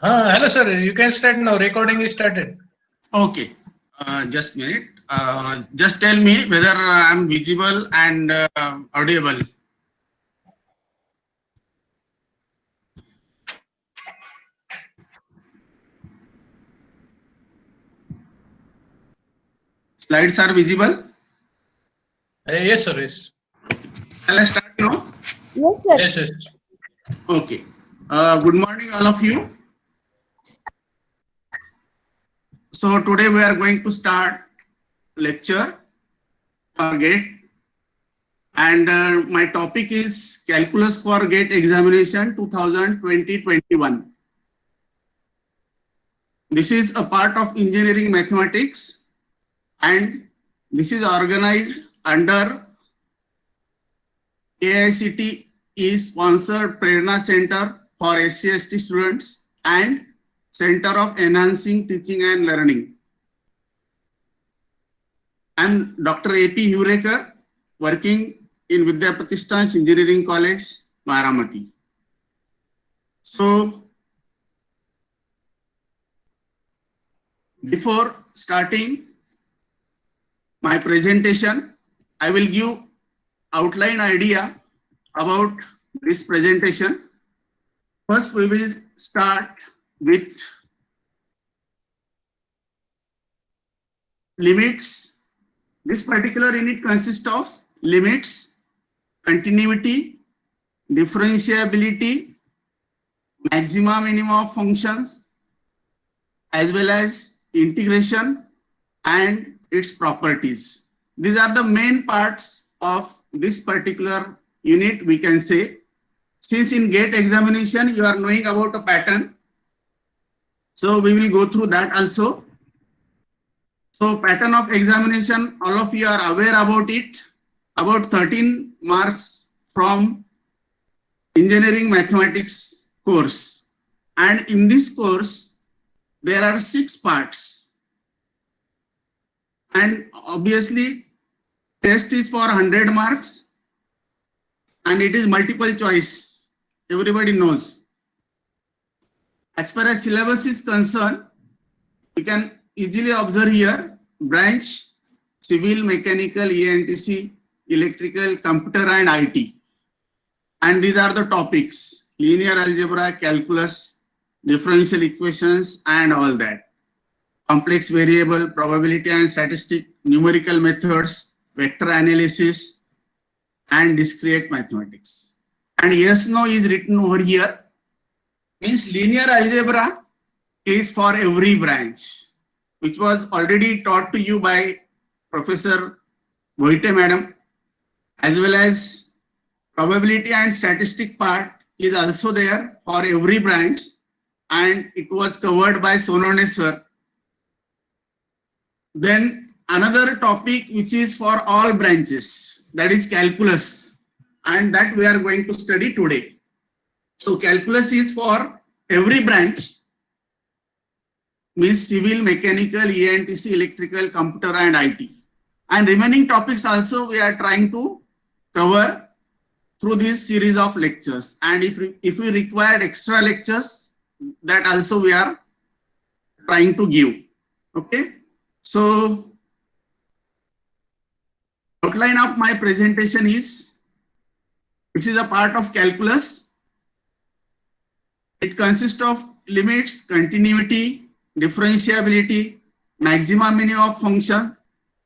Hello sir, you can start now. Recording is started. Okay, just a minute. Just tell me whether I am visible and audible. Slides are visible? Yes sir, yes. Shall I start now? Yes, sir. Yes, yes. Okay. Good morning, all of you. So today we are going to start lecture for GATE, and my topic is Calculus for GATE Examination 2020-21. This is a part of engineering mathematics, and this is organized under AICTE sponsored Prerna Center for SC/ST students and Center of Enhancing Teaching and Learning. I am Dr. A.P. Hurekar, working in Vidya Pratishthan Engineering College, Baramati. So, before starting my presentation, I will give outline idea about this presentation. First, we will start with limits. This particular unit consists of limits, continuity, differentiability, maxima minima of functions, as well as integration and its properties. These are the main parts of this particular unit, we can say. Since in GATE examination you are knowing about a pattern, so we will go through that also. So pattern of examination, all of you are aware about it. About 13 marks from engineering mathematics course, and in this course there are 6 parts, and obviously test is for 100 marks and it is multiple choice, everybody knows. As far as syllabus is concerned, you can easily observe here: branch, civil, mechanical, ENTC, electrical, computer and IT. And these are the topics: linear algebra, calculus, differential equations and all that. Complex variable, probability and statistic, numerical methods, vector analysis and discrete mathematics. And yes, no is written over here. Means linear algebra is for every branch, which was already taught to you by Professor Boite madam, as well as probability and statistic part is also there for every branch, and it was covered by Sonone sir. Then another topic which is for all branches, that is calculus, and that we are going to study today. So calculus is for every branch, means civil, mechanical, ENTC, electrical, computer and IT. And remaining topics also we are trying to cover through this series of lectures. And if we require extra lectures, that also we are trying to give. Okay. So outline of my presentation is, which is a part of calculus. It consists of limits, continuity, differentiability, maxima minima of function,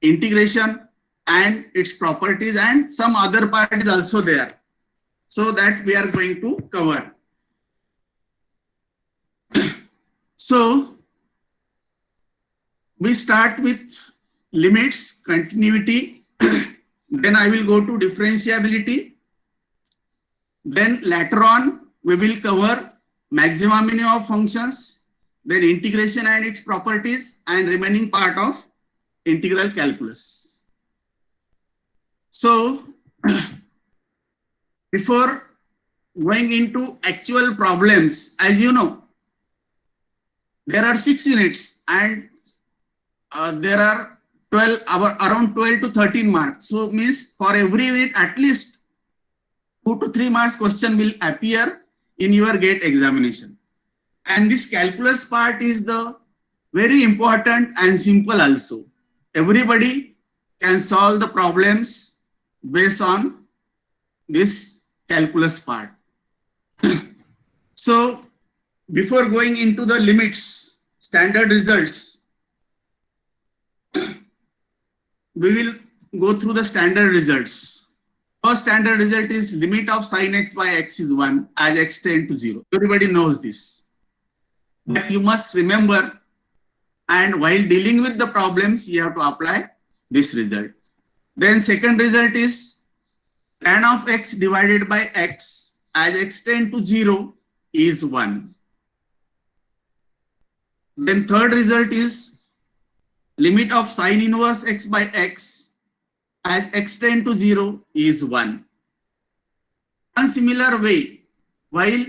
integration and its properties, and some other part is also there. So that we are going to cover. So we start with limits, continuity, then I will go to differentiability. Then later on we will cover maxima minima of functions, then integration and its properties, and remaining part of integral calculus. So before going into actual problems, as you know, there are 6 units and there are around 12 to 13 marks. So means for every unit at least 2 to 3 marks question will appear in your GATE examination. And this calculus part is the very important and simple also. Everybody can solve the problems based on this calculus part. So before going into the limits, standard results, we will go through the standard results. First standard result is limit of sin x by x is 1 as x tends to 0. Everybody knows this. But you must remember, and while dealing with the problems, you have to apply this result. Then second result is tan of x divided by x as x tends to 0 is 1. Then third result is limit of sin inverse x by x as x tends to 0 is 1. In similar way, while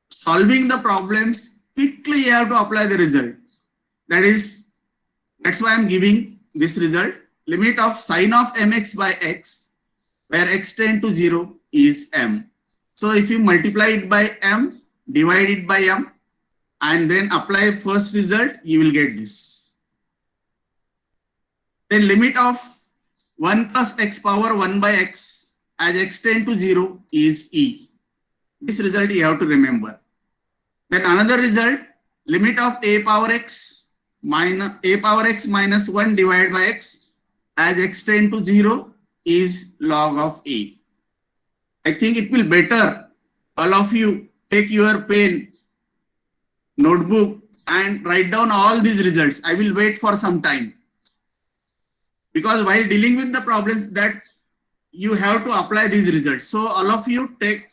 solving the problems, quickly you have to apply the result. That's why I am giving this result. Limit of sin of mx by x, where x tends to 0 is m. So if you multiply it by m, divide it by m, and then apply first result, you will get this. Then limit of 1 plus x power 1 by x as x tends to 0 is e. This result you have to remember. Then another result, limit of a power x minus 1 divided by x as x tends to 0 is log of a. I think it will better all of you take your pen, notebook and write down all these results. I will wait for some time, because while dealing with the problems that you have to apply these results. So all of you take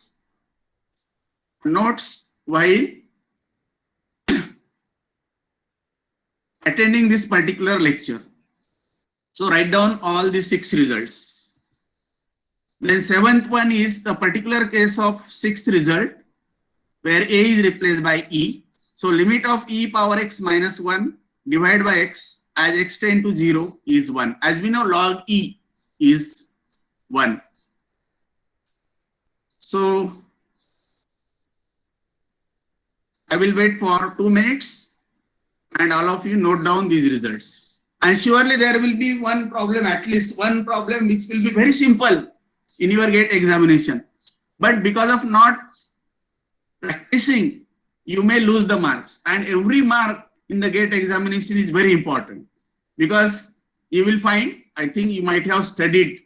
notes while attending this particular lecture. So write down all the 6 results. Then seventh one is the particular case of 6th result, where a is replaced by e. So limit of e power x minus 1 divided by x as x tends to 0 is 1. As we know, log e is 1. So I will wait for 2 minutes and all of you note down these results. And surely there will be one problem, at least one problem, which will be very simple in your GATE examination. But because of not practicing, you may lose the marks. And every mark in the GATE examination is very important, because you will find, I think you might have studied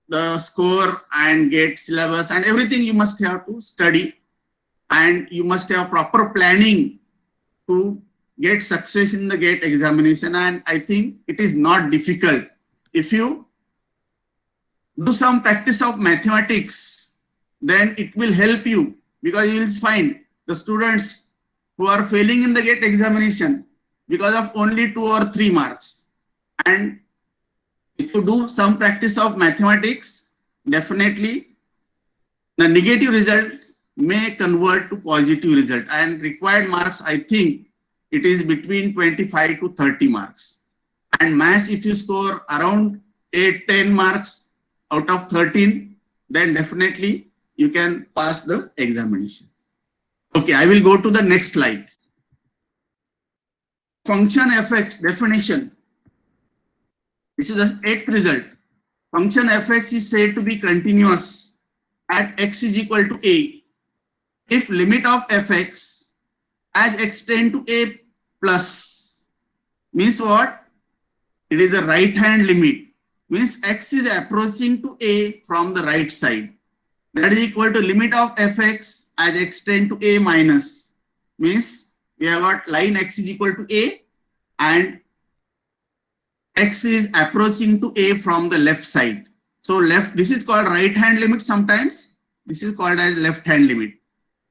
the score and GATE syllabus and everything. You must have to study, and you must have proper planning to get success in the GATE examination. And I think it is not difficult. If you do some practice of mathematics, then it will help you, because you will find the students who are failing in the GATE examination because of only 2 or 3 marks. And if you do some practice of mathematics, definitely the negative result may convert to positive result, and required marks, I think it is between 25 to 30 marks. And maths, if you score around 8-10 marks out of 13, then definitely you can pass the examination. Okay, I will go to the next slide. Function fx definition. This is the 8th result. Function fx is said to be continuous at x is equal to a if limit of fx as x tends to a plus, means what? It is a right hand limit, means x is approaching to a from the right side. That is equal to limit of fx as x tends to a minus, means we have got line x is equal to a and x is approaching to a from the left side. So left, this is called right hand limit sometimes, this is called as left hand limit,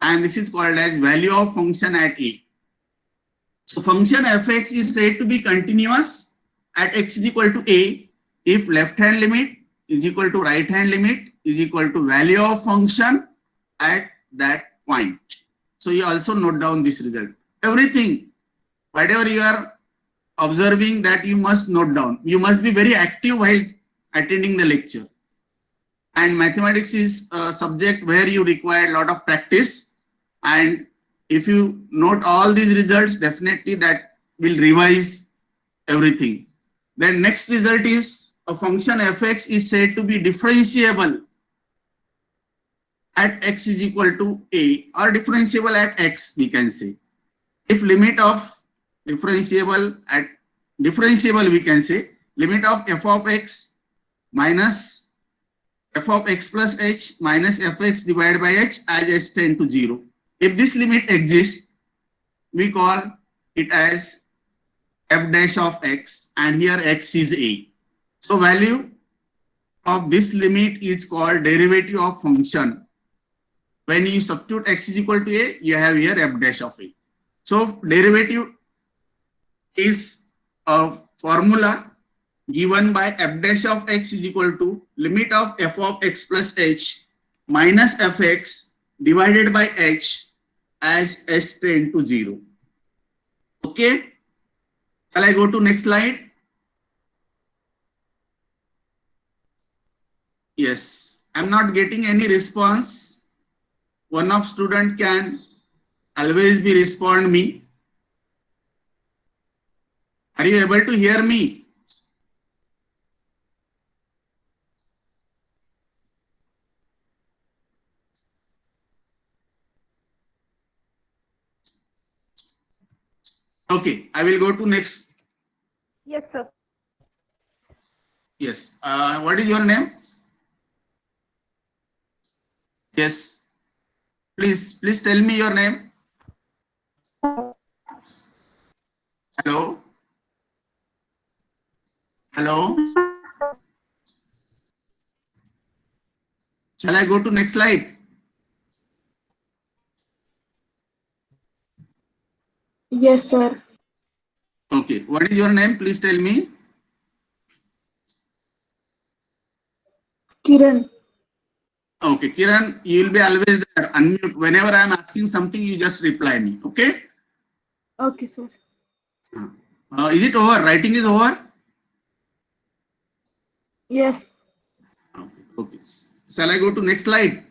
and this is called as value of function at a. So function fx is said to be continuous at x is equal to a if left hand limit is equal to right hand limit is equal to value of function at that point. So you also note down this result. Everything, whatever you are observing that you must note down. You must be very active while attending the lecture. And mathematics is a subject where you require a lot of practice. And if you note all these results, definitely that will revise everything. Then next result is a function fx is said to be differentiable at x is equal to a, or differentiable at x, we can say. If limit of differentiable, we can say limit of f of x minus f of x plus h minus fx divided by h as h tend to 0. If this limit exists, we call it as f dash of x, and here x is a. So value of this limit is called derivative of function. When you substitute x is equal to a, you have here f dash of a. So derivative is a formula given by f dash of x is equal to limit of f of x plus h minus fx divided by h as h tend to 0. Okay. Shall I go to next slide? Yes, I'm not getting any response. One of student can always be respond me. Are you able to hear me? Okay, I will go to next. Yes, sir. Yes. What is your name? Yes. Please tell me your name. Hello. Hello. Shall I go to next slide? Yes, sir. Okay. What is your name? Please tell me. Kiran. Okay, Kiran, you will be always there. Unmute. Whenever I am asking something, you just reply me. Okay. Okay, sir. Is it over? Writing is over? Yes. Okay. Okay. Shall I go to next slide?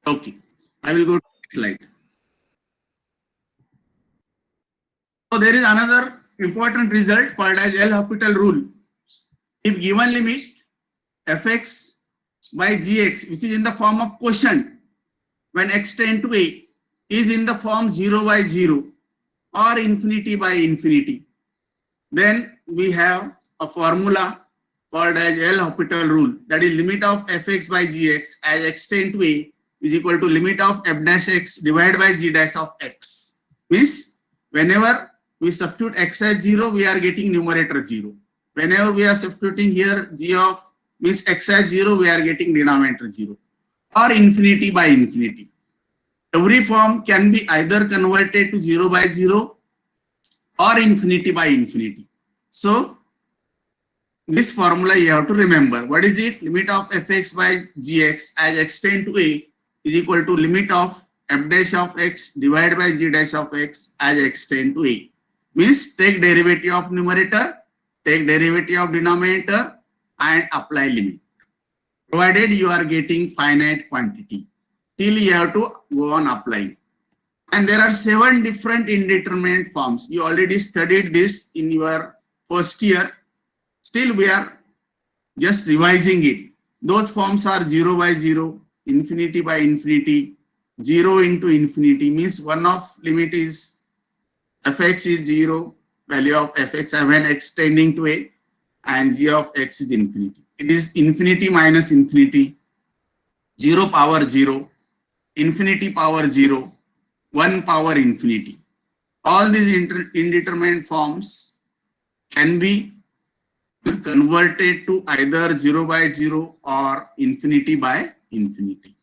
Okay. I will go to next slide. So there is another important result called as L'Hopital rule. If given limit fx by gx, which is in the form of quotient, when x tend to a, is in the form 0 by 0 or infinity by infinity, then we have a formula called as L'Hopital rule, that is limit of fx by gx as x tend to a is equal to limit of f dash x divided by g dash of x. Means whenever we substitute x as 0, we are getting numerator 0. Whenever we are substituting here g of means x as 0, we are getting denominator 0, or infinity by infinity. Every form can be either converted to 0 by 0 or infinity by infinity. So this formula you have to remember. What is it? Limit of fx by gx as x tend to a is equal to limit of f dash of x divided by g dash of x as x tend to a. Means take derivative of numerator, take derivative of denominator, and apply limit, provided you are getting finite quantity. Till you have to go on applying. And there are 7 different indeterminate forms. You already studied this in your first year. Still we are just revising it. Those forms are 0 by 0, infinity by infinity, 0 into infinity, means one of limit is fx is 0, value of fx when x tending to a, and g of x is infinity. It is infinity minus infinity, 0 power 0, infinity power 0, 1 power infinity. All these indeterminate forms can be converted to either 0 by 0 or infinity by infinity.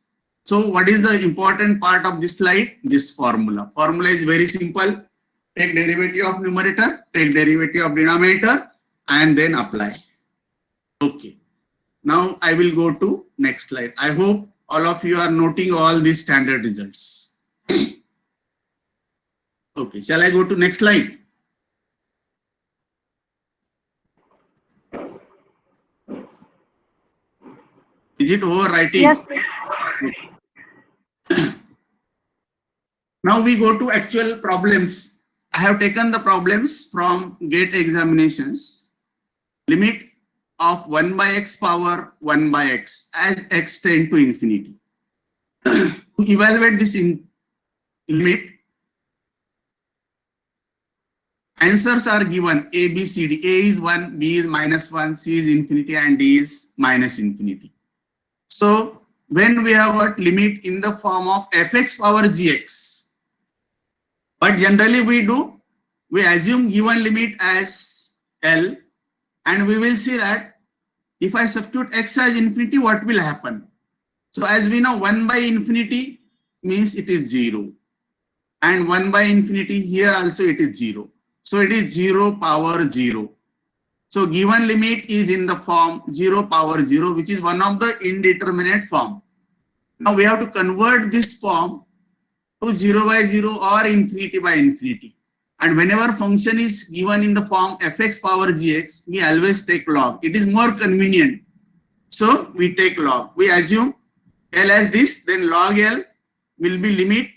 So what is the important part of this slide? This formula. Formula is very simple. Take derivative of numerator, take derivative of denominator, and then apply. Okay. Now I will go to next slide. I hope all of you are noting all these standard results. Okay, shall I go to next slide? Is it overwriting? Yes, sir. Now we go to actual problems. I have taken the problems from GATE examinations. Limit of 1 by x power 1 by x as x tend to infinity. To evaluate this limit, answers are given A, B, C, D. A is 1, B is -1, C is infinity, and D is minus infinity. So when we have got limit in the form of fx power gx, what generally we do, we assume given limit as L, and we will see that if I substitute x as infinity, what will happen? So as we know, 1 by infinity means it is 0, and 1 by infinity here also it is 0. So it is 0 power 0. So given limit is in the form 0 power 0, which is one of the indeterminate form. Now we have to convert this form to 0 by 0 or infinity by infinity. And whenever function is given in the form fx power gx, we always take log. It is more convenient. So we take log. We assume L as this, then log L will be limit.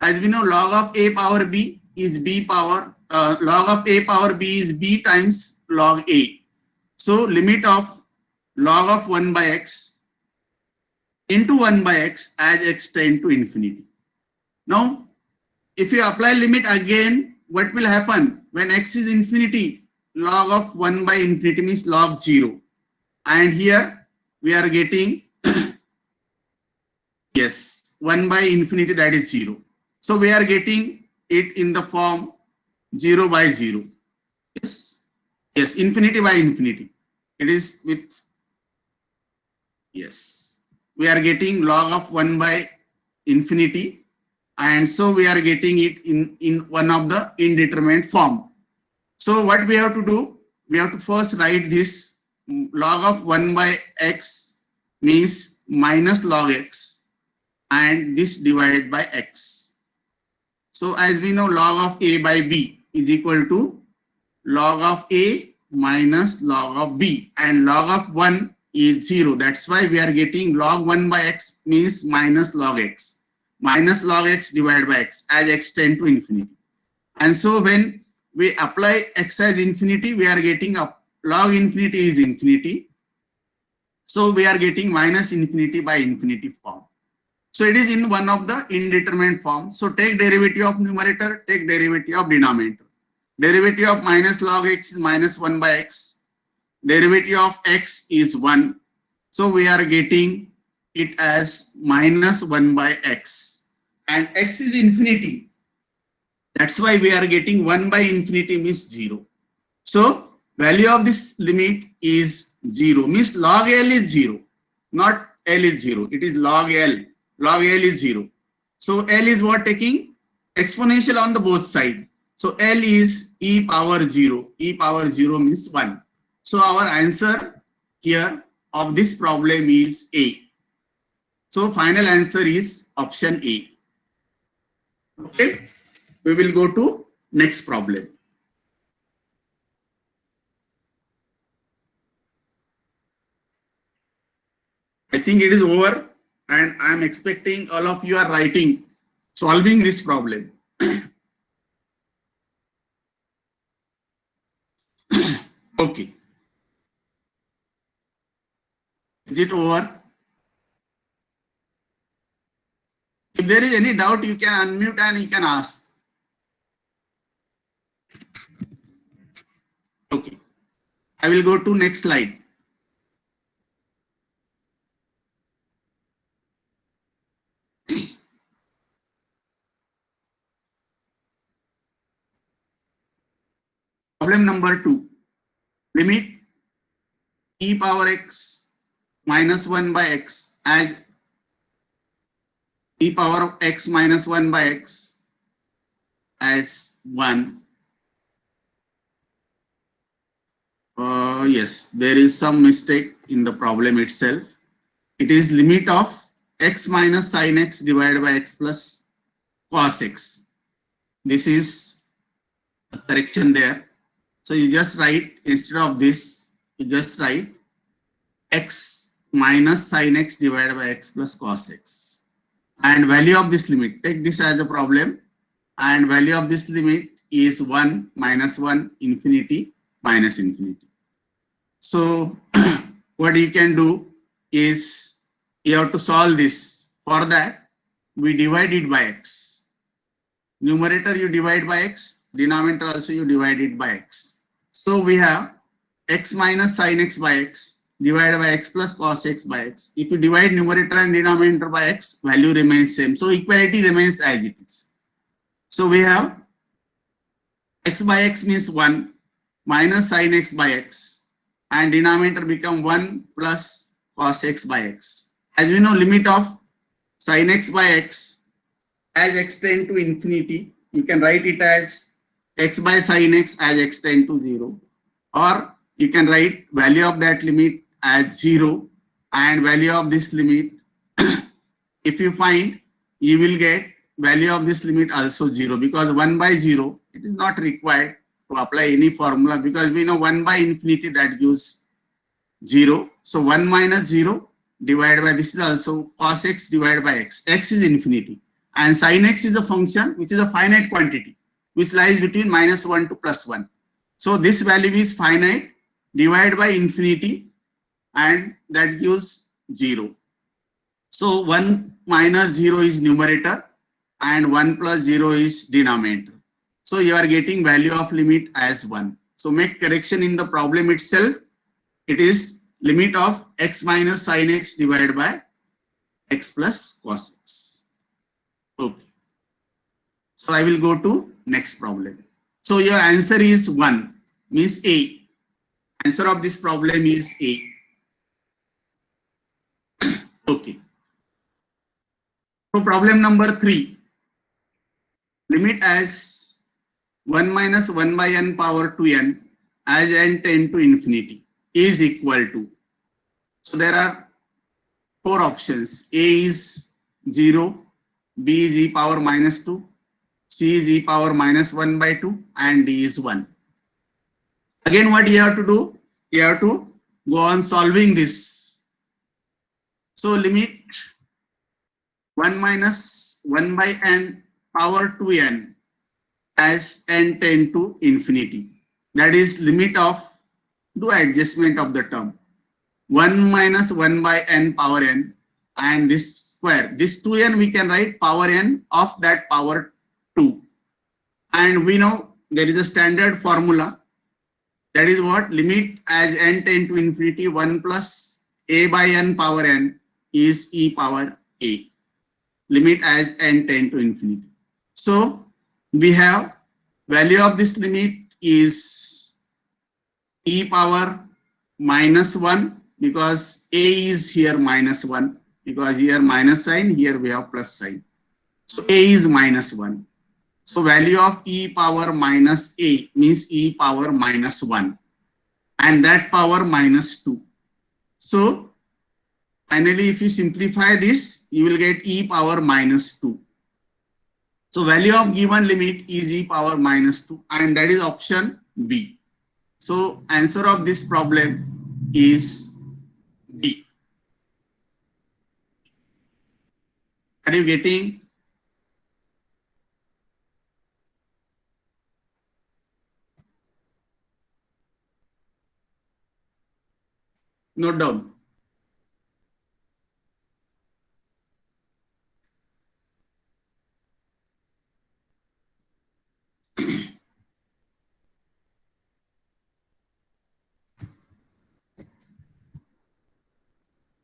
As we know, log of a power b is b power, log of a power b is b times log a. So limit of log of 1 by x into 1 by x as x tend to infinity. Now, if you apply limit again, what will happen? When x is infinity, log of 1 by infinity means log 0. And here we are getting, yes, 1 by infinity, that is 0. So we are getting it in the form 0 by 0. Yes, yes, infinity by infinity. It is with, yes, we are getting log of 1 by infinity. And so we are getting it in one of the indeterminate form. So what we have to do, we have to first write this log of 1 by x means minus log x, and this divided by x. So as we know, log of a by b is equal to log of a minus log of b, and log of 1 is 0. That's why we are getting log 1 by x means minus log x. Minus log x divided by x as x tend to infinity. And so when we apply x as infinity, we are getting up log infinity is infinity. So we are getting minus infinity by infinity form. So it is in one of the indeterminate form. So take derivative of numerator, take derivative of denominator. Derivative of minus log x is minus 1 by x. Derivative of x is 1. So we are getting it as minus 1 by x, and x is infinity. That's why we are getting 1 by infinity means 0. So value of this limit is 0, means log L is 0, not L is 0. It is log L. Log L is 0. So L is what? Taking exponential on the both side. So L is e power 0. E power 0 means 1. So our answer here of this problem is A. So final answer is option A. Okay, we will go to next problem. I think it is over, and I am expecting all of you are writing, solving this problem. Okay. Is it over? If there is any doubt, you can unmute and you can ask. Okay. I will go to next slide. Problem number 2. Limit e power x minus 1 by x as e power of x minus 1 by x as 1. Yes, there is some mistake in the problem itself. It is limit of x minus sin x divided by x plus cos x. This is a correction there. So you just write, instead of this, you just write x minus sin x divided by x plus cos x. And value of this limit, take this as a problem, and value of this limit is 1, minus 1, infinity, minus infinity. So what you can do is you have to solve this. For that, we divide it by x. Numerator you divide by x, denominator also you divide it by x. So we have x minus sin x by x divided by x plus cos x by x. If you divide numerator and denominator by x, value remains same. So equality remains as it is. So we have x by x means 1 minus sin x by x, and denominator become 1 plus cos x by x. As we know, limit of sin x by x as x tend to infinity, you can write it as x by sin x as x tend to 0, or you can write value of that limit as 0 and value of this limit. If you find, you will get value of this limit also 0, because 1 by 0, it is not required to apply any formula, because we know 1 by infinity that gives 0. So 1 minus 0 divided by, this is also cos x divided by x. X is infinity and sin x is a function which is a finite quantity which lies between minus 1 to plus 1. So this value is finite, divided by infinity, and that gives 0. So 1 minus 0 is numerator and 1 plus 0 is denominator. So you are getting value of limit as 1. So make correction in the problem itself. It is limit of x minus sin x divided by x plus cos x. Okay. So I will go to next problem. So your answer is 1, means A. Answer of this problem is A. Okay. So problem number 3. Limit as 1 minus 1 by n power 2n as n tend to infinity is equal to. So there are 4 options. A is 0, B is e power minus 2, C is e power minus 1 by 2, and D is 1. Again, what you have to do? You have to go on solving this. So limit 1 minus 1 by n power 2n as n tend to infinity. That is limit of, do adjustment of the term. 1 minus 1 by n power n and this square. This 2n we can write power n of that power 2. And we know there is a standard formula. That is what? Limit as n tend to infinity, 1 plus a by n power n is e power a. Limit as n tend to infinity. So we have value of this limit is e power minus 1, because a is here minus 1, because here minus sign, here we have plus sign. So a is minus 1. So value of e power minus a means e power minus 1, and that power minus 2. So finally, if you simplify this, you will get e power minus 2. So value of given limit is e power minus 2, and that is option B. So answer of this problem is B. Are you getting? Note down.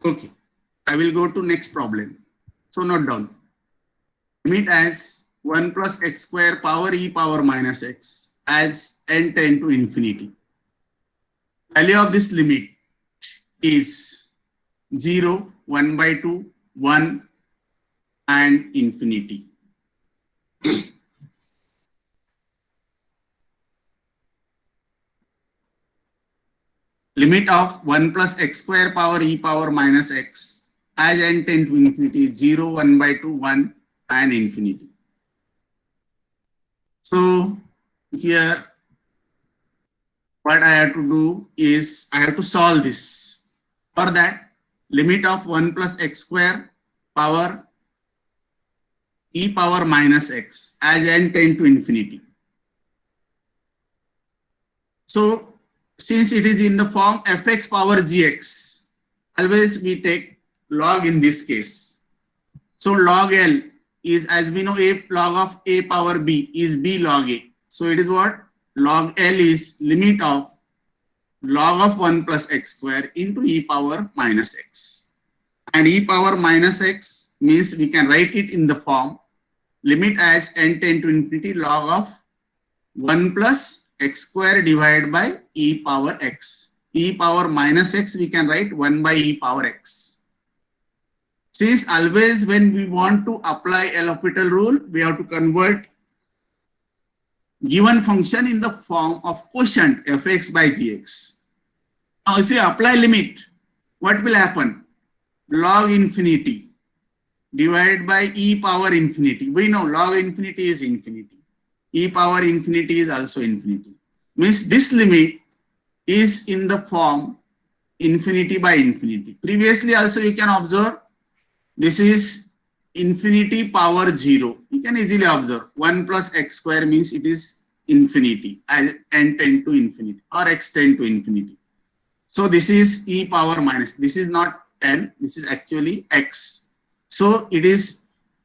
Okay, I will go to next problem. So note down. Limit as 1 plus x square power e power minus x as n tend to infinity. Value of this limit is 0, 1 by 2, 1, and infinity. Limit of 1 plus x square power e power minus x as n tend to infinity, 0, 1 by 2, 1, and infinity. So here what I have to do is I have to solve this. For that, limit of 1 plus x square power e power minus x as n tend to infinity. So since it is in the form fx power gx, always we take log in this case. So log L is, as we know, a log of a power b is b log a. So it is what? Log L is limit of log of 1 plus x square into e power minus x. And e power minus x means we can write it in the form limit as n tend to infinity log of 1 plus x square divided by e power x. E power minus x we can write 1 by e power x. Since always when we want to apply L'Hopital rule, we have to convert given function in the form of quotient fx by gx. Now if you apply limit, what will happen? Log infinity divided by e power infinity. We know log infinity is infinity. E power infinity is also infinity. Means this limit is in the form infinity by infinity. Previously also you can observe this is infinity power 0. You can easily observe 1 plus x square means it is infinity as n tend to infinity or x tend to infinity. So this is e power minus. This is not n. This is actually x. So it is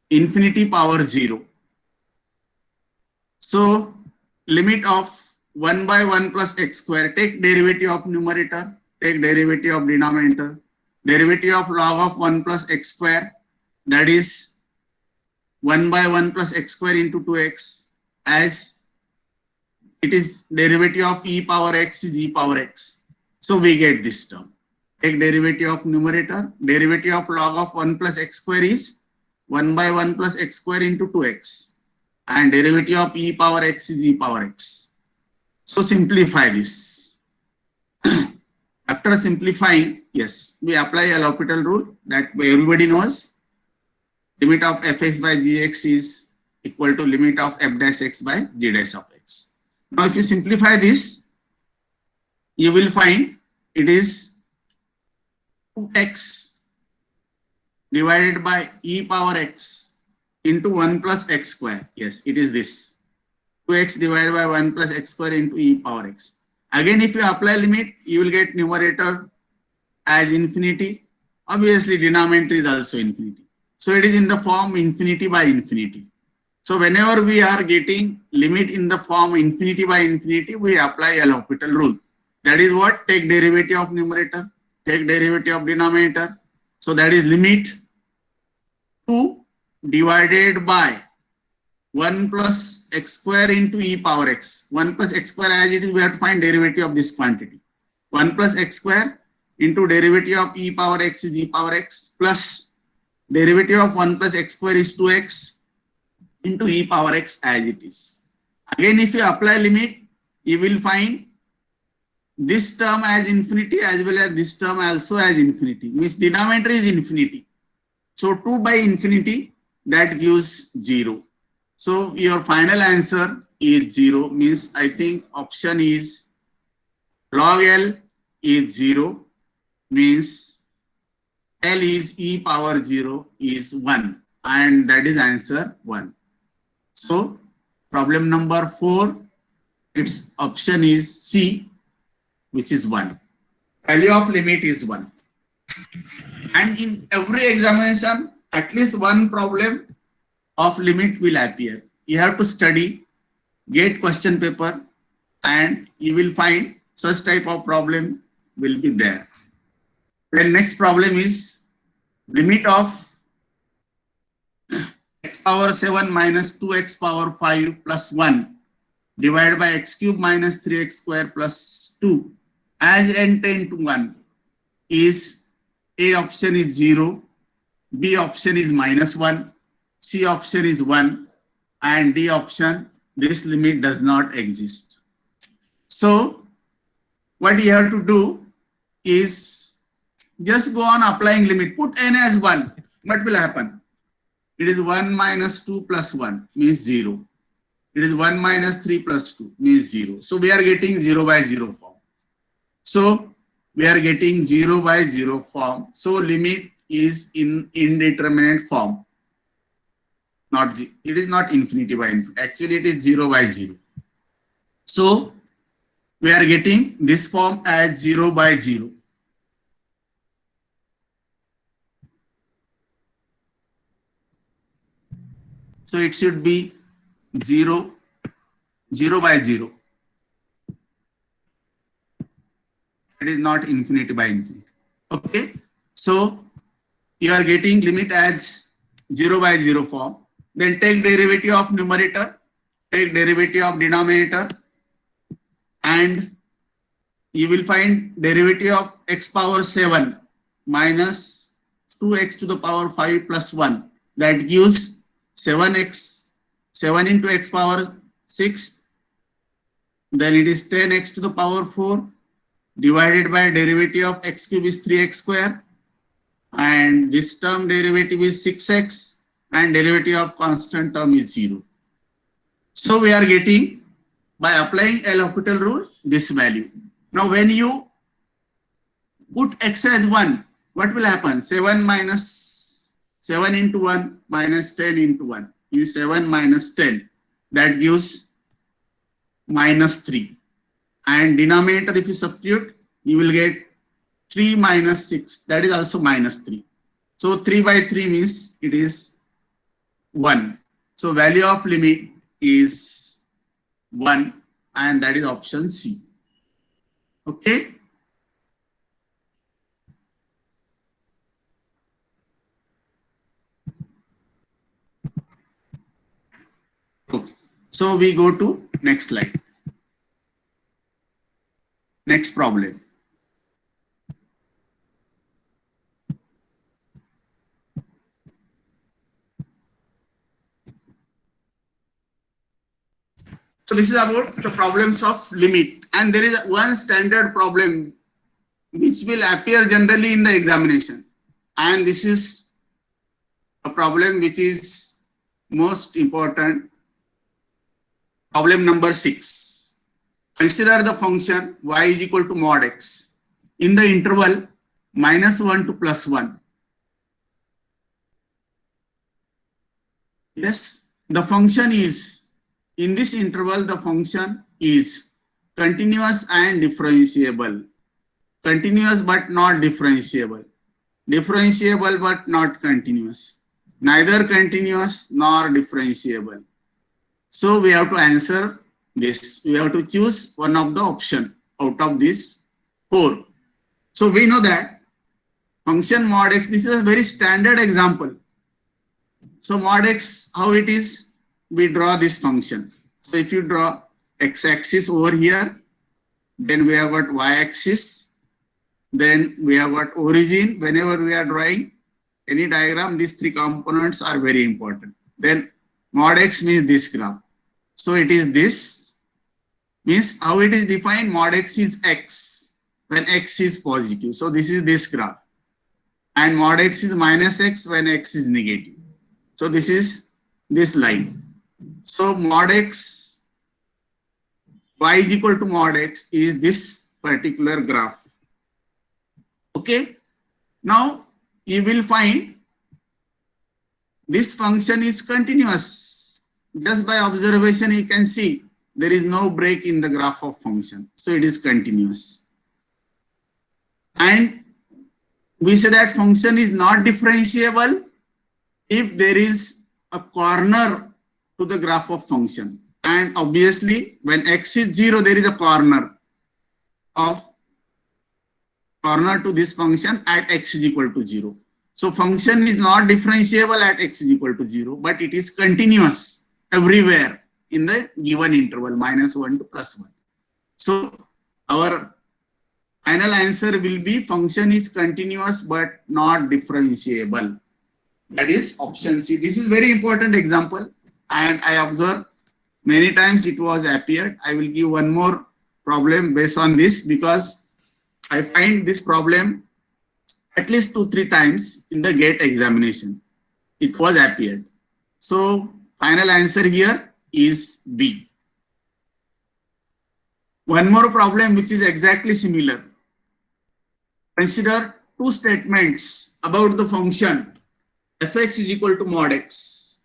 infinity power 0. So limit of 1 by 1 plus x square, take derivative of numerator, take derivative of denominator, derivative of log of 1 plus x square, that is 1 by 1 plus x square into 2x, as it is derivative of e power x is e power x. So we get this term. Take derivative of numerator, derivative of log of 1 plus x square is 1 by 1 plus x square into 2x, and derivative of e power x is e power x. So simplify this. After simplifying, yes, we apply L'Hopital rule that everybody knows. Limit of fx by gx is equal to limit of f dash x by g dash of x. Now if you simplify this, you will find it is 2x divided by e power x into 1 plus x square. Yes, it is this. 2x divided by 1 plus x square into e power x. Again, if you apply limit, you will get numerator as infinity. Obviously, denominator is also infinity. So it is in the form infinity by infinity. So whenever we are getting limit in the form infinity by infinity, we apply L'Hopital rule. That is what? Take derivative of numerator, take derivative of denominator. So that is limit 2 divided by 1 plus x square into e power x. 1 plus x square as it is, we have to find derivative of this quantity. 1 plus x square into derivative of e power x is e power x plus derivative of 1 plus x square is 2x into e power x as it is. Again, if you apply limit, you will find this term as infinity as well as this term also as infinity. Means denominator is infinity. So 2 by infinity, that gives 0. So your final answer is 0. Means I think option is log L is 0. Means L is e power 0 is 1. And that is answer 1. So problem number 4, its option is C, which is 1. Value of limit is 1. And in every examination, at least one problem of limit will appear. You have to study, get question paper, and you will find such type of problem will be there. Then next problem is limit of x power 7 minus 2x power 5 plus 1 divided by x cube minus 3x square plus 2 as n tend to 1 is A option is 0, B option is minus 1, C option is 1, and D option, this limit does not exist. So what you have to do is just go on applying limit. Put n as 1. What will happen? It is 1 minus 2 plus 1 means 0. It is 1 minus 3 plus 2 means 0. So we are getting 0 by 0 form. So we are getting 0 by 0 form. So limit is in indeterminate form. It is not infinity by infinity. Actually, it is 0 by 0. So we are getting this form as 0 by 0. So it should be 0 by 0. It is not infinity by infinity. Okay. So you are getting limit as 0 by 0 form. Then take derivative of numerator, take derivative of denominator, and you will find derivative of x power 7 minus 2x to the power 5 plus 1. That gives 7 into x power 6. Then it is 10x to the power 4 divided by derivative of x cube is 3x square. And this term derivative is 6x. And derivative of constant term is 0. So we are getting, by applying L'Hopital rule, this value. Now when you put x as 1, what will happen? 7 into 1 minus 10 into 1 is 7 minus 10. That gives minus 3. And denominator, if you substitute, you will get 3 minus 6. That is also minus 3. So 3 by 3 means it is 1. So value of limit is 1, and that is option C. Okay. Okay. So we go to next slide. Next problem. So this is about the problems of limit, and there is one standard problem which will appear generally in the examination, and this is a problem which is most important. Problem number 6. Consider the function y is equal to mod x in the interval -1 to +1. Yes, the function is, in this interval, the function is continuous and differentiable. Continuous but not differentiable. Differentiable but not continuous. Neither continuous nor differentiable. So we have to answer this. We have to choose one of the option out of these 4. So we know that function mod x, this is a very standard example. So mod x, how it is? We draw this function. So if you draw x-axis over here, then we have got y-axis, then we have got origin. Whenever we are drawing any diagram, these 3 components are very important. Then mod x means this graph. So it is this, means how it is defined, mod x is x when x is positive. So this is this graph. And mod x is minus x when x is negative. So this is this line. So mod x, y is equal to mod x is this particular graph. Okay. Now you will find this function is continuous. Just by observation you can see there is no break in the graph of function. So it is continuous. And we say that function is not differentiable if there is a corner to the graph of function. And obviously when x is 0, there is a corner to this function at x is equal to 0. So function is not differentiable at x is equal to 0, but it is continuous everywhere in the given interval -1 to +1. So our final answer will be function is continuous but not differentiable. That is option C. This is very important example, and I observe many times it was appeared. I will give one more problem based on this because I find this problem at least 2-3 times in the GATE examination. It was appeared. So final answer here is B. One more problem which is exactly similar. Consider two statements about the function fx is equal to mod x.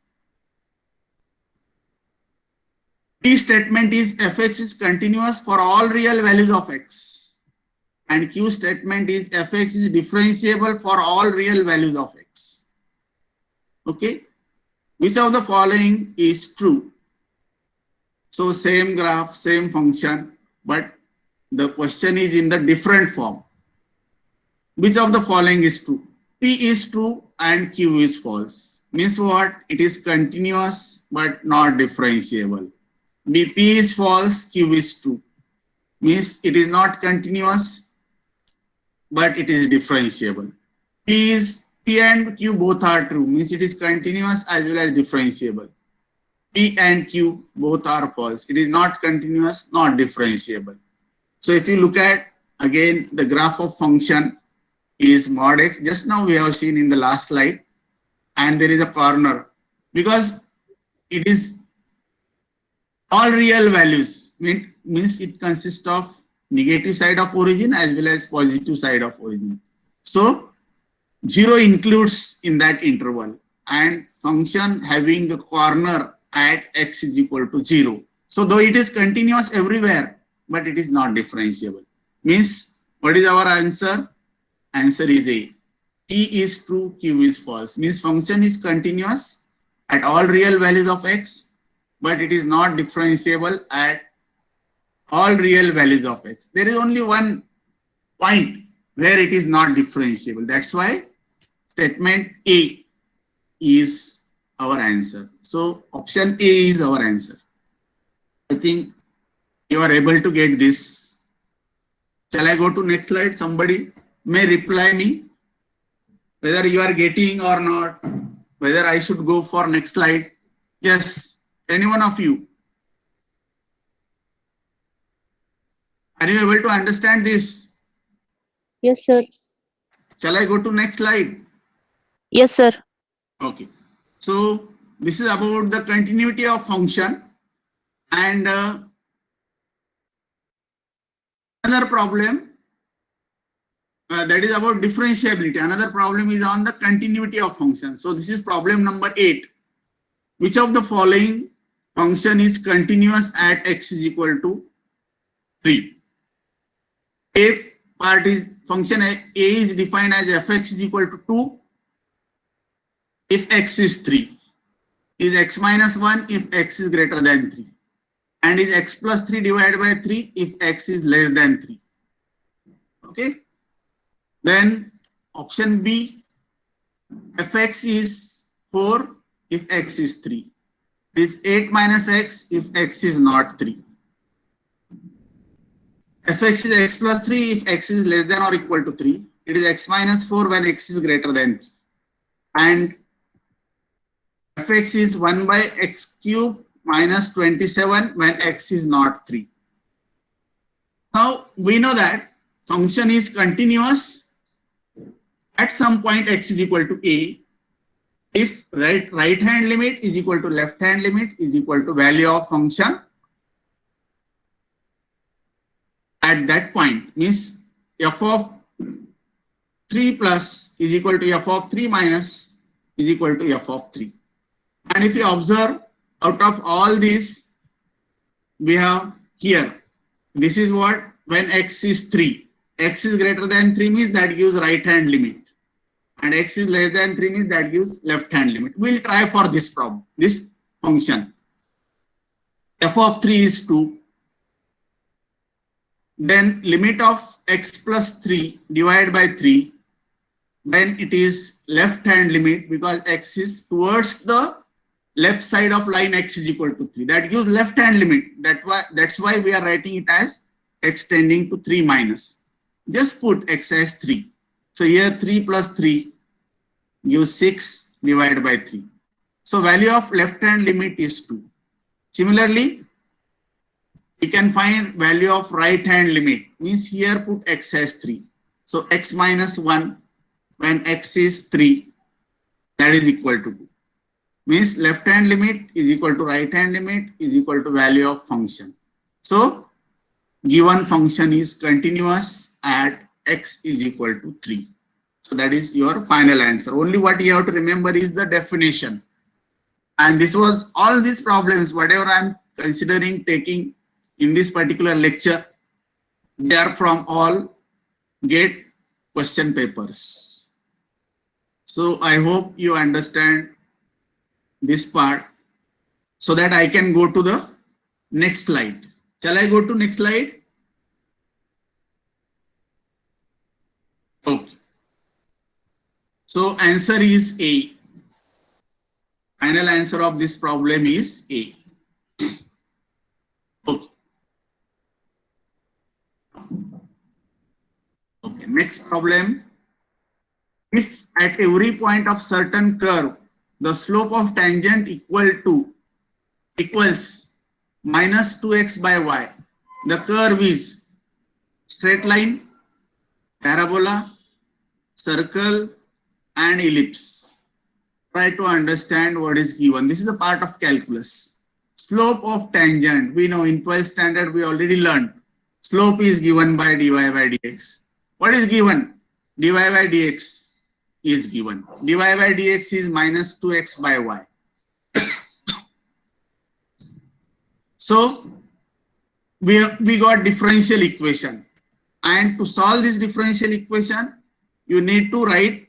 P statement is fx is continuous for all real values of x, and Q statement is fx is differentiable for all real values of x. Okay, which of the following is true? So same graph, same function, but the question is in the different form. Which of the following is true? P is true and Q is false. Means what? It is continuous but not differentiable. P is false, Q is true. Means it is not continuous but it is differentiable. P and Q both are true. Means it is continuous as well as differentiable. P and Q both are false. It is not continuous, not differentiable. So if you look at again the graph of function is mod x. Just now we have seen in the last slide, and there is a corner because it is all real values. Means it consists of negative side of origin as well as positive side of origin. So 0 includes in that interval, and function having a corner at x is equal to 0. So though it is continuous everywhere, but it is not differentiable. Means what is our answer? Answer is A. P is true, Q is false. Means function is continuous at all real values of x, but it is not differentiable at all real values of x. There is only one point where it is not differentiable. That's why statement A is our answer. So option A is our answer. I think you are able to get this. Shall I go to next slide? Somebody may reply me whether you are getting or not, whether I should go for next slide. Yes, any one of you. Are you able to understand this? Yes, sir. Shall I go to next slide? Yes, sir. Okay. So this is about the continuity of function, and another problem that is about differentiability. Another problem is on the continuity of function. So this is problem number 8. Which of the following function is continuous at x is equal to 3? A part is function A is defined as fx is equal to 2 if x is 3, is x minus 1 if x is greater than 3, and is x plus 3 divided by 3 if x is less than 3. Okay. Then option B, fx is 4 if x is 3. It is 8 minus x if x is not 3. Fx is x plus 3 if x is less than or equal to 3. It is x minus 4 when x is greater than 3. And fx is 1 by x cube minus 27 when x is not 3. Now we know that function is continuous at some point x is equal to a if right hand limit is equal to left hand limit is equal to value of function at that point. Means f of 3 plus is equal to f of 3 minus is equal to f of 3. And if you observe, out of all these we have here, this is what when x is 3, x is greater than 3 means that gives right hand limit, and x is less than 3 means that gives left hand limit. We'll try for this problem, this function. F of 3 is 2. Then limit of x plus 3 divided by 3. Then it is left hand limit because x is towards the left side of line x is equal to 3. That gives left hand limit. That's why we are writing it as x tending to 3 minus. Just put x as 3. So here 3 plus 3 gives 6 divided by 3. So value of left hand limit is 2. Similarly, we can find value of right hand limit. Means here put x as 3. So x minus 1 when x is 3, that is equal to 2. Means left hand limit is equal to right hand limit is equal to value of function. So given function is continuous at x is equal to 3. So that is your final answer. Only what you have to remember is the definition. And this was all these problems, whatever I'm considering taking in this particular lecture, they are from all GATE question papers. So I hope you understand this part so that I can go to the next slide. Shall I go to next slide? Okay. So answer is A. Final answer of this problem is A. Okay. Okay. Next problem. If at every point of certain curve, the slope of tangent equals minus 2x by y, the curve is straight line, parabola, circle, and ellipse. Try to understand what is given. This is a part of calculus. Slope of tangent, we know in 12th standard we already learned. Slope is given by dy by dx. What is given? Dy by dx is given. Dy by dx is minus 2x by y. So we got differential equation. And to solve this differential equation, you need to write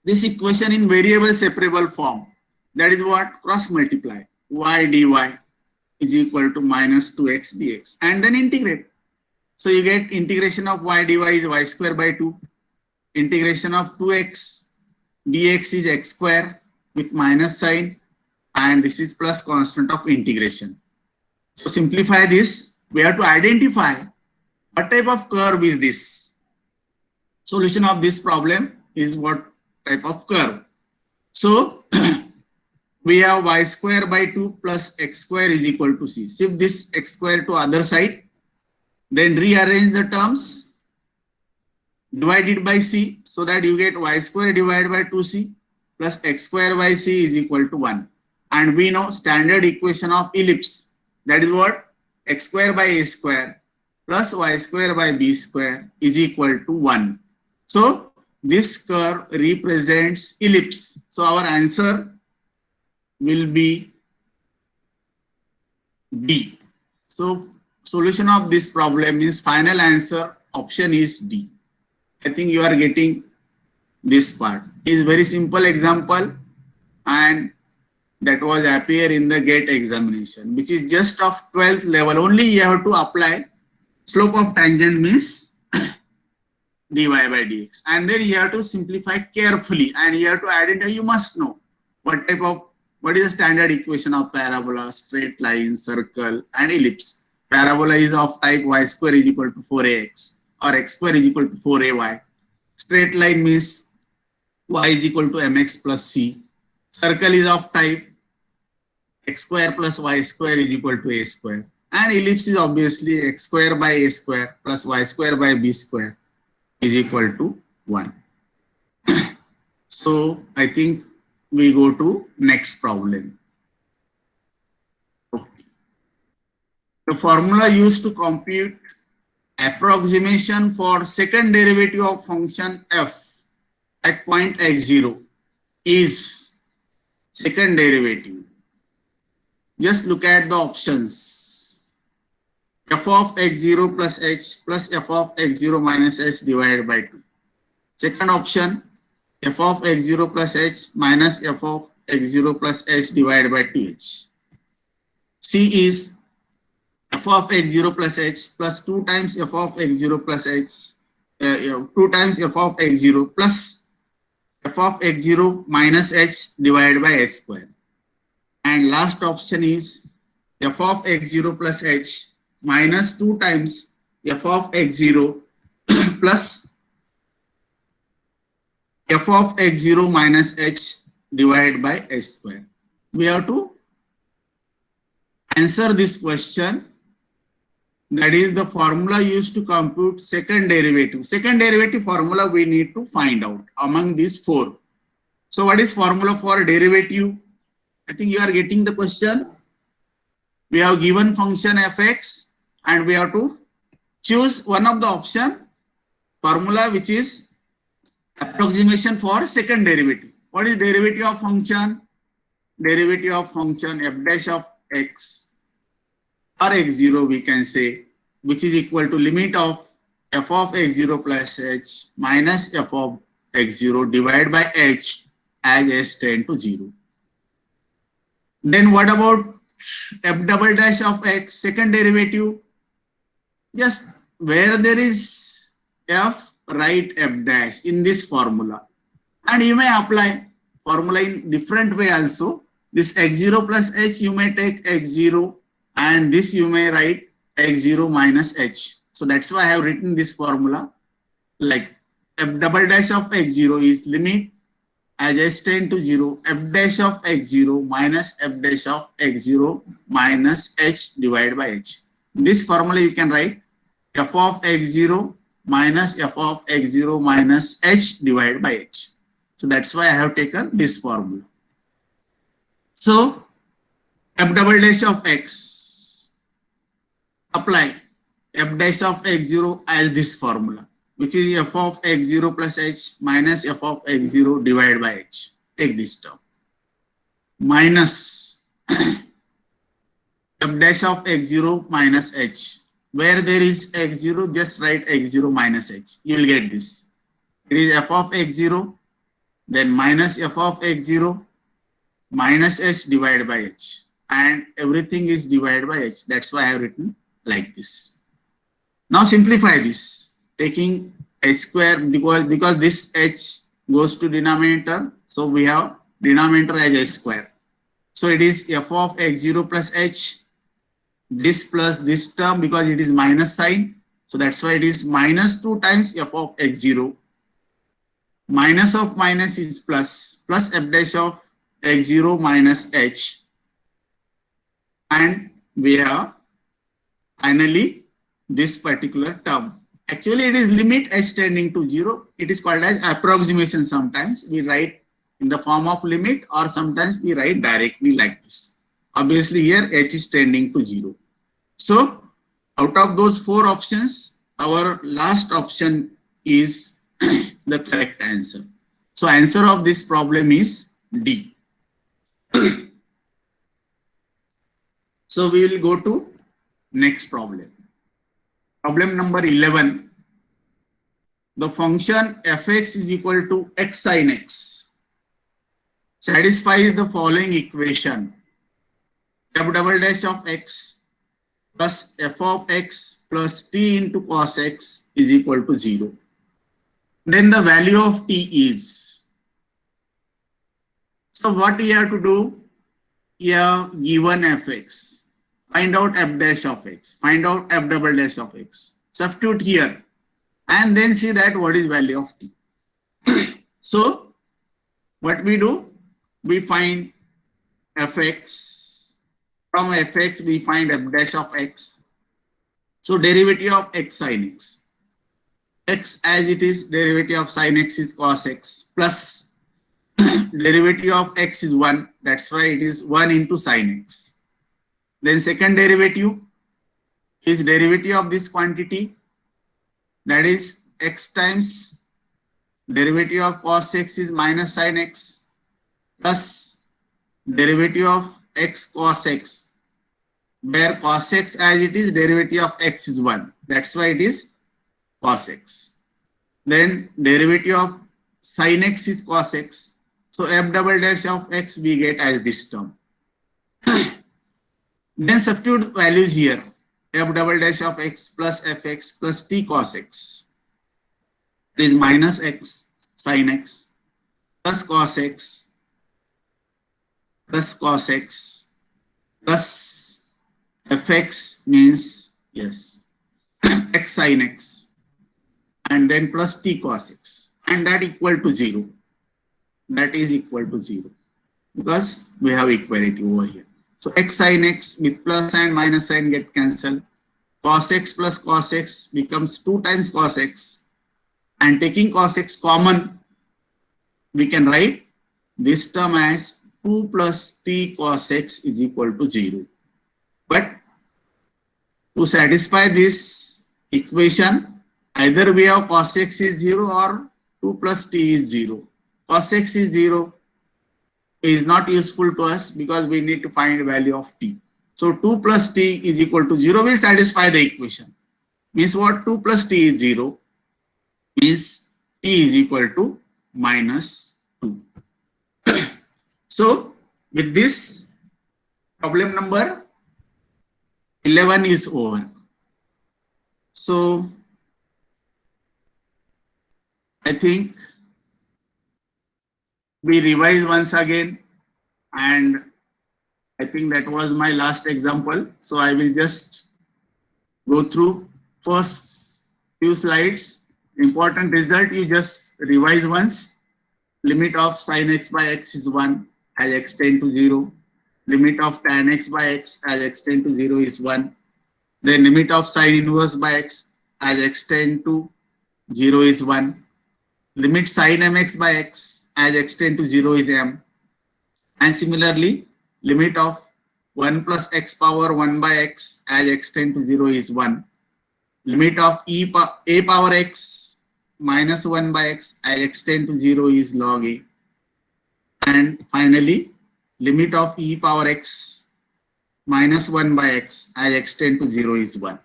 this equation in variable separable form. That is what? Cross multiply. Y dy is equal to minus 2x dx. And then integrate. So you get integration of y dy is y square by 2. Integration of 2x dx is x square with minus sign. And this is plus constant of integration. So simplify this. We have to identify what type of curve is this. Solution of this problem is what type of curve. So we have y square by 2 plus x square is equal to c. Shift this x square to other side. Then rearrange the terms. Divide it by c so that you get y square divided by 2c plus x square by c is equal to 1. And we know standard equation of ellipse. That is what? X square by a square plus y square by b square is equal to 1. So this curve represents ellipse. So our answer will be D. So solution of this problem is final answer option is D. I think you are getting this part. Is very simple example and that was appear in the GATE examination, which is just of 12th level. Only you have to apply slope of tangent means dy by dx. And then you have to simplify carefully and you have to identify, you must know what is the standard equation of parabola, straight line, circle, and ellipse. Parabola is of type y square is equal to 4ax or x square is equal to 4ay. Straight line means y is equal to mx plus c. Circle is of type x square plus y square is equal to a square. And ellipse is obviously x square by a square plus y square by b square is equal to 1. So I think we go to next problem. Okay. The formula used to compute approximation for second derivative of function f at point x0 is second derivative. Just look at the options. F of x0 plus h plus f of x0 minus h divided by 2. Second option, f of x0 plus h minus f of x0 plus h divided by 2h. C is f of x0 plus h plus 2 times f of x0 plus h, 2 times f of x0 plus f of x0 minus h divided by h square. And last option is f of x0 plus h minus 2 times f of x0 plus f of x0 minus h divided by h square. We have to answer this question. That is the formula used to compute second derivative. Second derivative formula we need to find out among these four. So what is formula for derivative? I think you are getting the question. We have given function fx and we have to choose one of the option formula which is approximation for second derivative. What is derivative of function? Derivative of function f dash of x or x0 we can say, which is equal to limit of f of x0 plus h minus f of x0 divided by h as s tend to 0. Then what about f double dash of x, second derivative? Just where there is f, write f dash in this formula. And you may apply formula in different way also. This x0 plus h, you may take x0 and this you may write x0 minus h. So that's why I have written this formula like f double dash of x0 is limit as s tend to 0 f dash of x0 minus f dash of x0 minus h divided by h. This formula you can write f of x0 minus f of x0 minus h divided by h. So that's why I have taken this formula. So f double dash of x, apply f dash of x0 as this formula, which is f of x0 plus h minus f of x0 divided by h. Take this term. Minus f dash of x0 minus h. Where there is x0, just write x0 minus h. You will get this. It is f of x0, then minus f of x0 minus h divided by h. And everything is divided by h. That's why I have written like this. Now simplify this, taking h square because this h goes to denominator. So we have denominator as h square. So it is f of x0 plus h, this plus this term because it is minus sign. So that's why it is minus 2 times f of x0. Minus of minus is plus, plus f dash of x0 minus h. And we have finally this particular term. Actually, it is limit h tending to 0. It is called as approximation. Sometimes we write in the form of limit or sometimes we write directly like this. Obviously, here h is tending to 0. So, out of those 4 options, our last option is the correct answer. So, answer of this problem is D. So, we will go to next problem. Problem number 11. The function fx is equal to x sin x satisfies the following equation. F double dash of x plus f of x plus t into cos x is equal to 0. Then the value of t is. So what we have to do? Here given fx. Find out f dash of x. Find out f double dash of x. Substitute here. And then see that what is value of t. So what we do? We find fx. From fx we find f dash of x. So derivative of x sin x. X as it is, derivative of sin x is cos x plus derivative of x is 1. That's why it is 1 into sin x. Then second derivative is derivative of this quantity, that is x times derivative of cos x is minus sin x plus derivative of x cos x, where cos x as it is, derivative of x is 1. That's why it is cos x. Then derivative of sin x is cos x. So f double dash of x we get as this term. Then substitute values here. F double dash of x plus fx plus t cos x. It is minus x sin x plus cos x plus cos x plus fx means yes x sin x and then plus t cos x, and that equal to 0. That is equal to 0 because we have equality over here. So x sin x with plus and minus sign get cancelled. Cos x plus cos x becomes 2 times cos x, and taking cos x common, we can write this term as 2 plus t cos x is equal to 0. But to satisfy this equation, either we have cos x is 0 or 2 plus t is 0. Cos x is 0 is not useful to us because we need to find value of t. So 2 plus t is equal to 0 will satisfy the equation. Means what? 2 plus t is 0 means t is equal to minus 2. So with this, problem number 11 is over. So I think we revise once again, and I think that was my last example. So I will just go through first few slides. Important result, you just revise once. Limit of sin x by x is 1 as x tend to 0. Limit of tan x by x as x tend to 0 is 1. Then limit of sin inverse by x as x tend to 0 is 1. Limit sin mx by x as x tend to 0 is m. And similarly, limit of 1 plus x power 1 by x as x tend to 0 is 1. Limit of a power x minus 1 by x as x tend to 0 is log a. And finally, limit of e power x minus 1 by x as x tend to 0 is 1.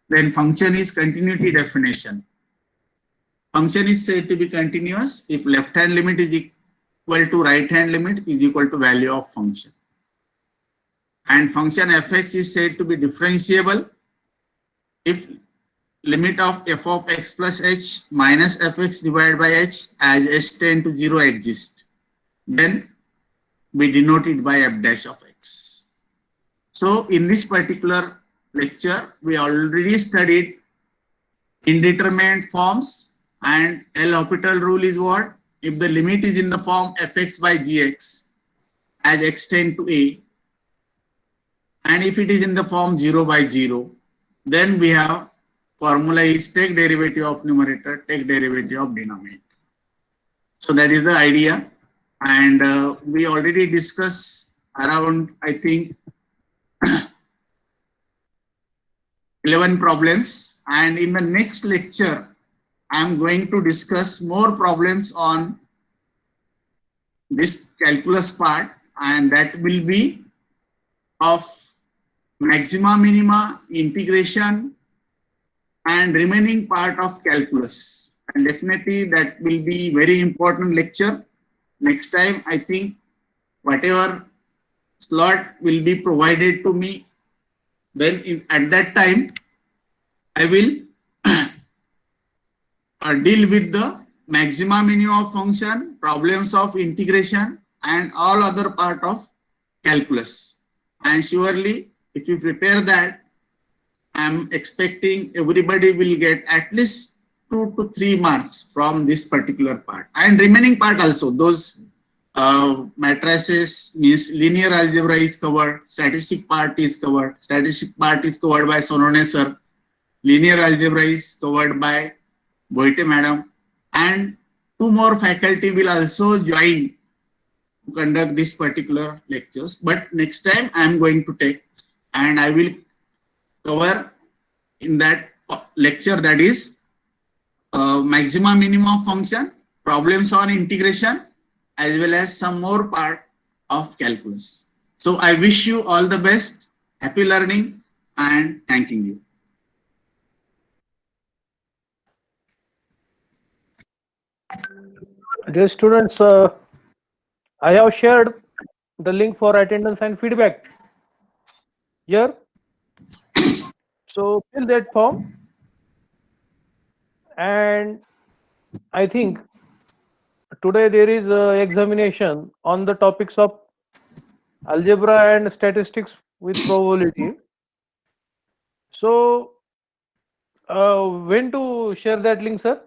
Then function is continuity definition. Function is said to be continuous if left hand limit is equal to right hand limit is equal to value of function. And function fx is said to be differentiable if limit of f of x plus h minus fx divided by h as h tend to 0 exists. Then we denote it by f dash of x. So in this particular lecture, we already studied indeterminate forms, and L'Hopital rule is what? If the limit is in the form fx by gx as x tend to a, and if it is in the form 0 by 0, then we have formula is take derivative of numerator, take derivative of denominator. So that is the idea, and we already discussed around, I think, 11 problems, and in the next lecture I am going to discuss more problems on this calculus part, and that will be of maxima, minima, integration, and remaining part of calculus. And definitely that will be very important lecture. Next time, I think whatever slot will be provided to me, then at that time I will deal with the maxima, minima of function, problems of integration, and all other part of calculus. And surely if you prepare that, I am expecting everybody will get at least 2 to 3 marks from this particular part, and remaining part also. Those matrices means linear algebra is covered, statistic part is covered. Statistic part is covered by Sonone sir. Linear algebra is covered by Boite madam, and 2 more faculty will also join to conduct this particular lectures. But next time I am going to take, and I will cover in that lecture, that is maxima, minima function, problems on integration, as well as some more part of calculus. So I wish you all the best, happy learning, and thanking you. Dear students, I have shared the link for attendance and feedback here. So fill that form, and I think today there is an examination on the topics of algebra and statistics with probability. So when to share that link, sir?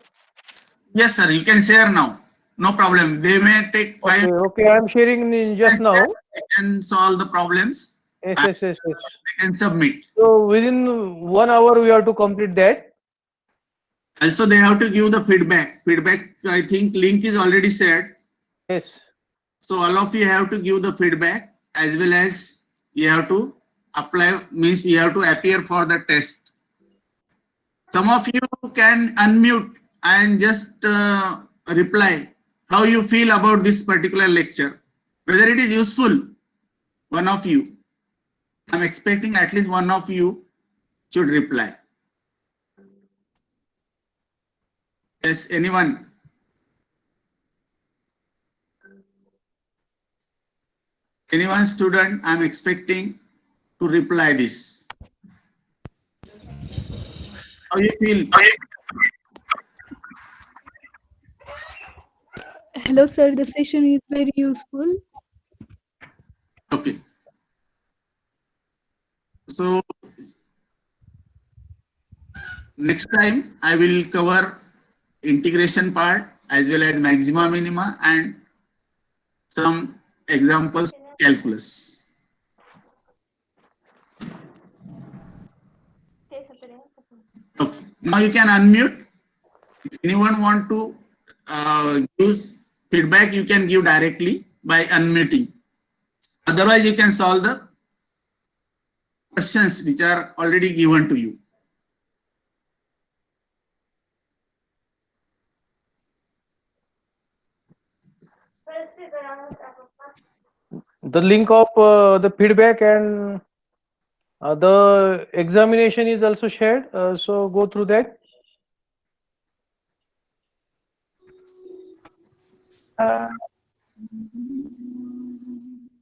Yes, sir, you can share now. No problem. They may take 5 Okay, okay, I am sharing in just now. and solve the problems. Yes. They can submit. So within 1 hour we have to complete that. Also, they have to give the feedback. Feedback, I think link is already shared. Yes. So all of you have to give the feedback as well as you have to apply, means you have to appear for the test. Some of you can unmute and just reply how you feel about this particular lecture, whether it is useful. One of you, I'm expecting at least one of you should reply. Yes, anyone? Anyone student, I'm expecting to reply this. How you feel? Hello, sir. The session is very useful. Okay. So next time I will cover integration part as well as maxima minima and some examples calculus. Okay. Now you can unmute. If anyone want to use feedback, you can give directly by unmuting. Otherwise, you can solve the questions which are already given to you. The link of the feedback and the examination is also shared. So go through that.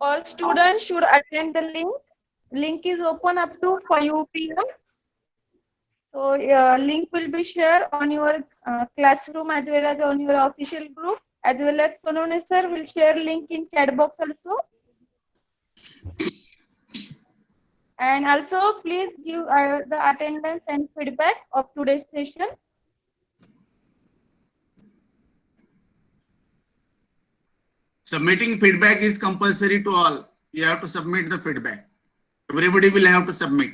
All students should attend the link. Link is open up to 5 p.m. So link will be shared on your classroom as well as on your official group, as well as Sonone sir will share link in chat box also. And also please give the attendance and feedback of today's session. Submitting feedback is compulsory to all. You have to submit the feedback. Everybody will have to submit.